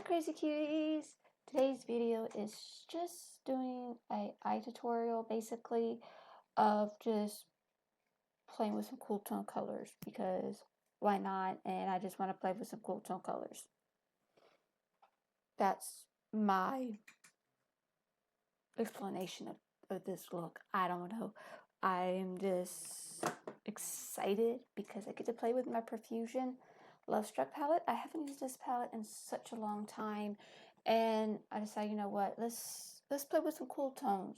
Crazy Cuties! Today's video is just doing a eye tutorial basically of just playing with some cool tone colors because why not, and I just want to play with some cool tone colors. That's my explanation of this look. I don't know. I'm just excited because I get to play with my Profusion Lovestruck palette. I haven't used this palette in such a long time, and I decided, you know what, let's play with some cool tones,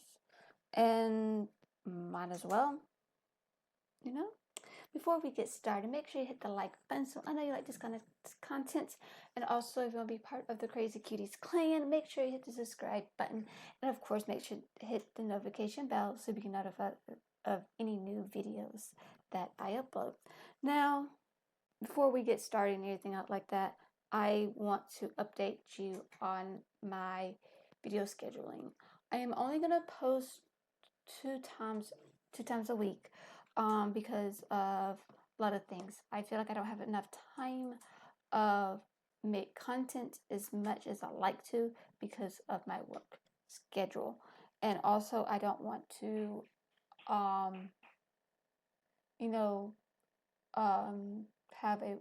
and might as well, you know. Before we get started, make sure you hit the like button so I know you like this kind of content. And also, if you want to be part of the Crazy Cuties clan, make sure you hit the subscribe button. And of course, make sure to hit the notification bell so we can notify of any new videos that I upload. Now, before we get started and everything out like that, I want to update you on my video scheduling. I am only going to post two times a week because of a lot of things. I feel like I don't have enough time of make content as much as I like to because of my work schedule. And also I don't want to have a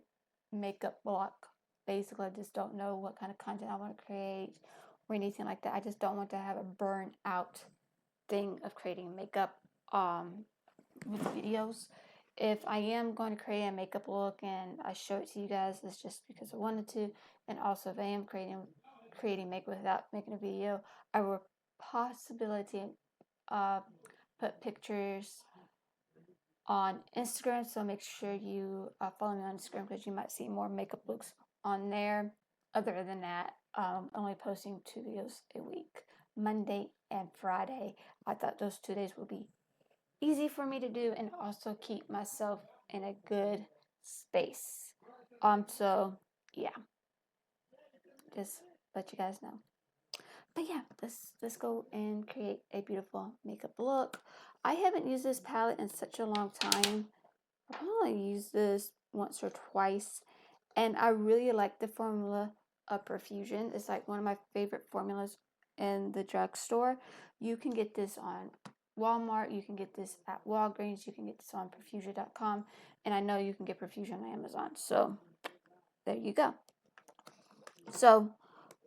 makeup block. Basically, I just don't know what kind of content I want to create or anything like that. I just don't want to have a burn out thing of creating makeup with videos. If I am going to create a makeup look and I show it to you guys, it's just because I wanted to. And also, if I am creating makeup without making a video, I will possibility put pictures on Instagram, so make sure you follow me on Instagram because you might see more makeup looks on there. Other than that, only posting 2 videos a week, Monday and Friday. I thought those 2 days would be easy for me to do and also keep myself in a good space. So yeah, just let you guys know. But yeah, let's go and create a beautiful makeup look. I haven't used this palette in such a long time. I've only used this once or twice, and I really like the formula of Profusion. It's like one of my favorite formulas in the drugstore. You can get this on Walmart, you can get this at Walgreens, you can get this on Profusion.com, and I know you can get Profusion on Amazon. So there you go. So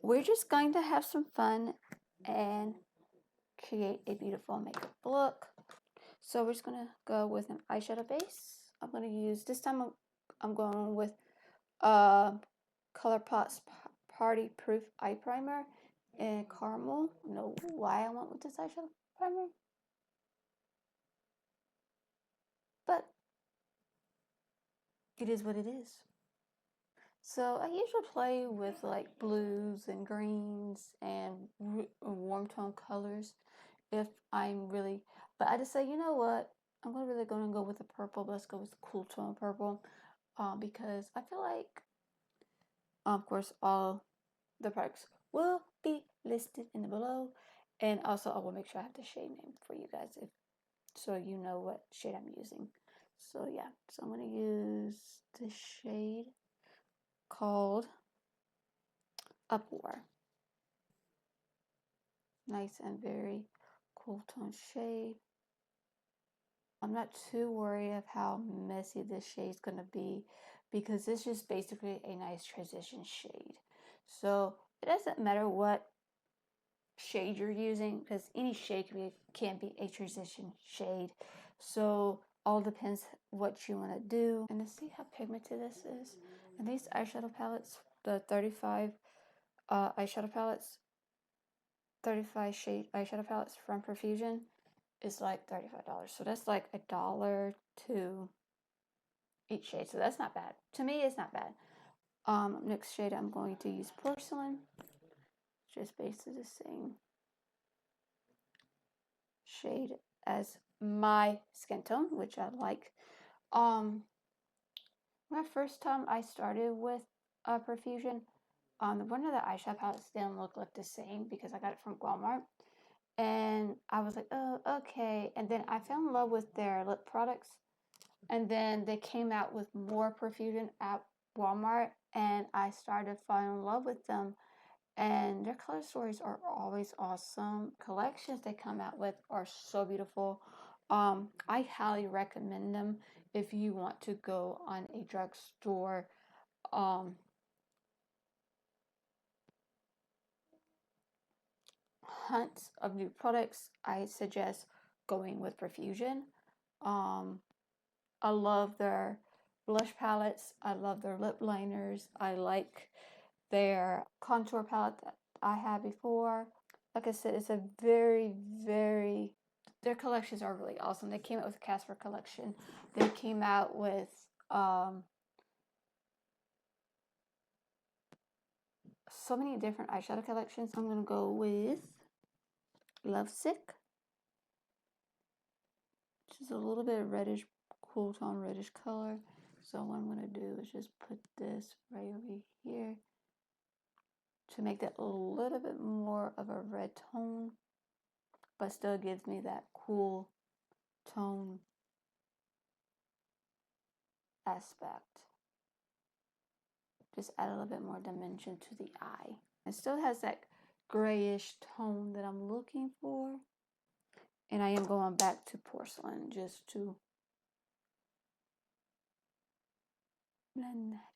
we're just going to have some fun and create a beautiful makeup look. So we're just going to go with an eyeshadow base. I'm going to use, this time I'm going with Colourpop's Party Proof Eye Primer in Caramel. I don't know why I went with this eyeshadow primer, but it is what it is. So I usually play with like blues and greens and warm tone colors if I'm really, but I just say, you know what, I'm really going to go with the purple, but let's go with the cool tone purple because I feel like, of course, all the products will be listed in the below, and also I will make sure I have the shade name for you guys so you know what shade I'm using. So yeah, so I'm going to use the shade called Upwar. Nice and very cool tone shade. I'm not too worried of how messy this shade's going to be because it's just basically a nice transition shade. So it doesn't matter what shade you're using because any shade can be a transition shade. So all depends what you want to do. And let's see how pigmented this is. And these eyeshadow palettes, the 35 eyeshadow palettes, 35 shade eyeshadow palettes from Profusion is like $35. So that's like $1 each shade. So that's not bad. To me, it's not bad. Next shade I'm going to use Porcelain. Just basically the same shade as my skin tone, which I like. My first time I started with Profusion, one of the eyeshadow palettes didn't look like the same because I got it from Walmart. And I was like, oh, okay. And then I fell in love with their lip products. And then they came out with more Profusion at Walmart. And I started falling in love with them. and their color stories are always awesome. Collections they come out with are so beautiful. I highly recommend them if you want to go on a drugstore hunt of new products. I suggest going with Profusion. Um, I love their blush palettes. I love their lip liners. I like their contour palette that I had before. Like I said, it's a very, very, their collections are really awesome. They came out with a Casper collection. They came out with so many different eyeshadow collections. I'm going to go with Lovesick, which is a little bit of reddish, cool tone reddish color. So what I'm going to do is just put this right over here to make that a little bit more of a red tone, but still gives me that cool tone aspect. Just add a little bit more dimension to the eye. It still has that grayish tone that I'm looking for. And I am going back to porcelain just to blend that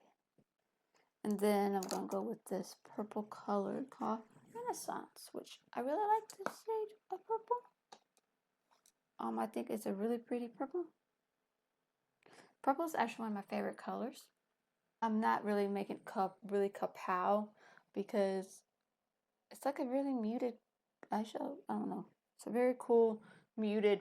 in. And then I'm going to go with this purple color called Renaissance, which I really like this shade of purple. I think it's a really pretty purple. Purple is actually one of my favorite colors. I'm not really making really kapow because it's like a really muted eyeshadow. I don't know. It's a very cool muted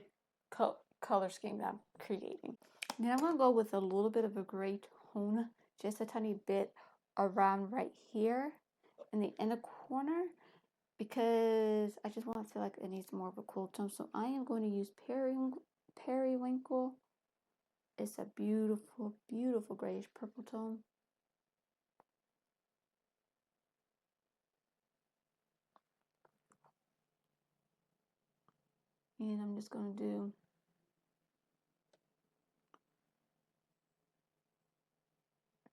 color scheme that I'm creating. Then I'm going to go with a little bit of a gray tone, just a tiny bit around right here in the inner corner, because I just want to feel like it needs more of a cool tone. So I am going to use Periwinkle. It's a beautiful, beautiful grayish purple tone. And I'm just going to do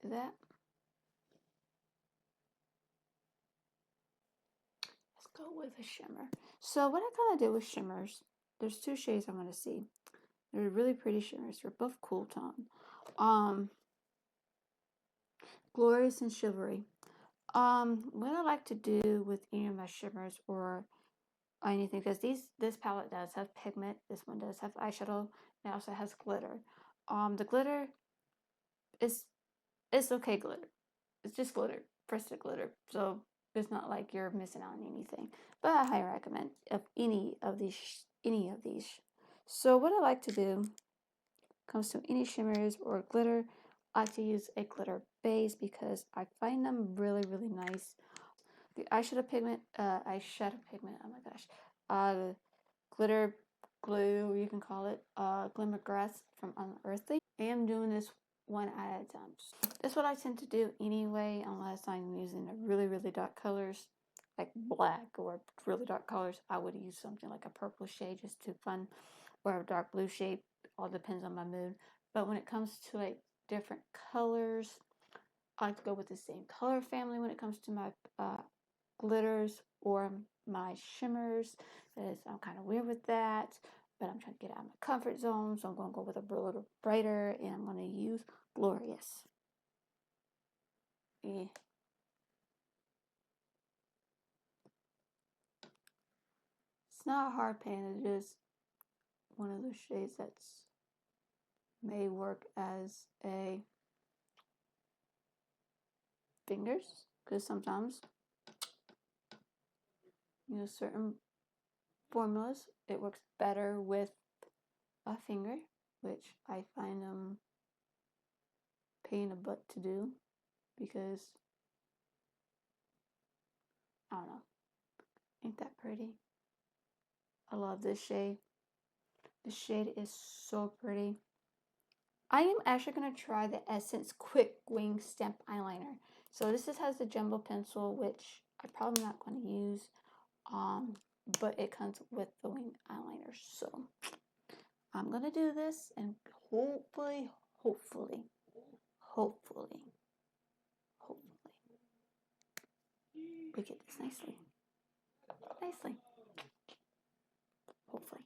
that. Let's go with a shimmer. So what I kind of did with shimmers, there's two shades I'm going to see. They're really pretty shimmers. They're both cool tone. Glorious and Chivalry. What I like to do with any of my shimmers or anything, because this palette does have pigment. This one does have eyeshadow. It also has glitter. The glitter it's okay glitter. It's just glitter, pressed glitter. So it's not like you're missing out on anything. But I highly recommend of any of these. So what I like to do comes to any shimmers or glitter, I like to use a glitter base because I find them really, really nice. The eyeshadow pigment, oh my gosh, glitter glue, you can call it, Glimmer Grass from Unearthly. I am doing this one at a time. That's what I tend to do anyway, unless I'm using the really, really dark colors, like black or really dark colors. I would use something like a purple shade just to fun, or a dark blue shade. All depends on my mood. But when it comes to like different colors, I like to go with the same color family when it comes to my glitters or my shimmers, because I'm kind of weird with that, but I'm trying to get out of my comfort zone, so I'm going to go with a little brighter, and I'm going to use Glorious. Yeah. It's not a hard pan, it is one of those shades that's may work as a fingers, because sometimes, you know, certain formulas, it works better with a finger, which I find pain in the butt to do, because I don't know, ain't that pretty? I love this shade. This shade is so pretty. I am actually going to try the Essence Quick Wing Stamp Eyeliner. So this has the jumbo pencil, which I'm probably not going to use, but it comes with the wing eyeliner. So I'm going to do this, and hopefully, we get this nicely. Nicely. Hopefully.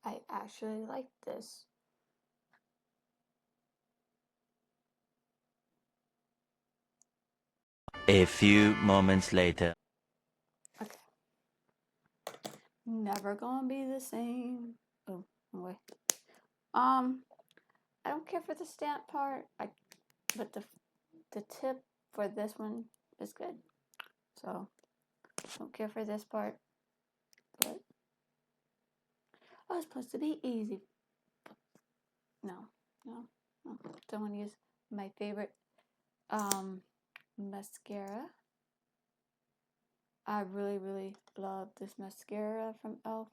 I actually like this. A few moments later. Okay. Never gonna be the same. Oh, wait. I don't care for the stamp part, but the tip for this one is good. So, don't care for this part, but oh, it's supposed to be easy. No. Don't want to use my favorite mascara. I really love this mascara from e.l.f.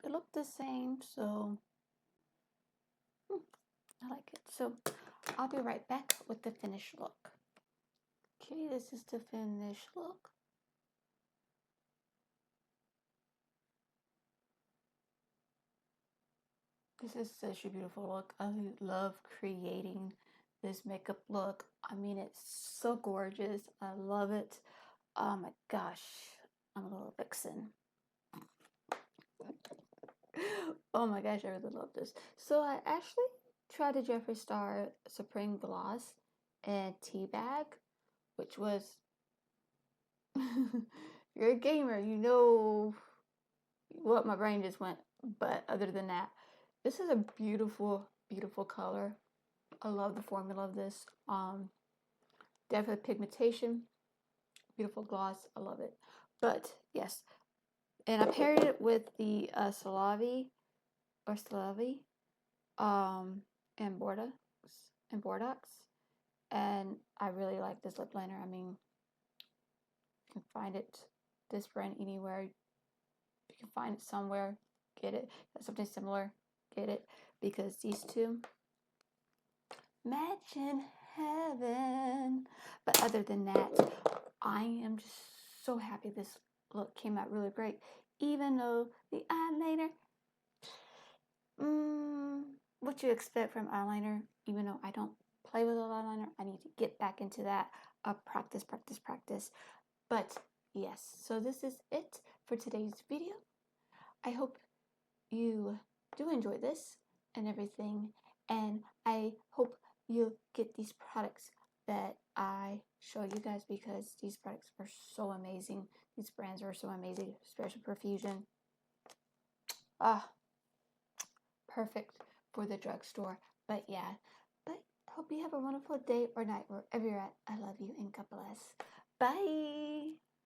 They look the same, so I like it. So I'll be right back with the finished look. Okay, this is the finished look. This is such a beautiful look. I love creating this makeup look. I mean, it's so gorgeous. I love it. Oh my gosh, I'm a little vixen. Oh my gosh, I really love this. So I actually tried the Jeffree Star Supreme Gloss and Teabag, which was, you're a gamer, you know what my brain just went. But other than that, this is a beautiful, beautiful color. I love the formula of this. Definitely pigmentation, beautiful gloss. I love it. But yes, and I paired it with the Celavi and Bordeaux, and I really like this lip liner. I mean, you can find it, this brand, anywhere. You can find it somewhere, get it. Something similar, get it, because these two match in heaven. But other than that, I am just so happy this look came out really great. Even though the eyeliner, what you expect from eyeliner, even though I don't play with a eyeliner, I need to get back into that. Practice. But yes, so this is it for today's video. I hope you do enjoy this and everything, and I hope you get these products that I show you guys, because these products are so amazing. These brands are so amazing, especially Profusion. Perfect for the drugstore. But yeah, but hope you have a wonderful day or night wherever you're at. I love you and God bless. Bye.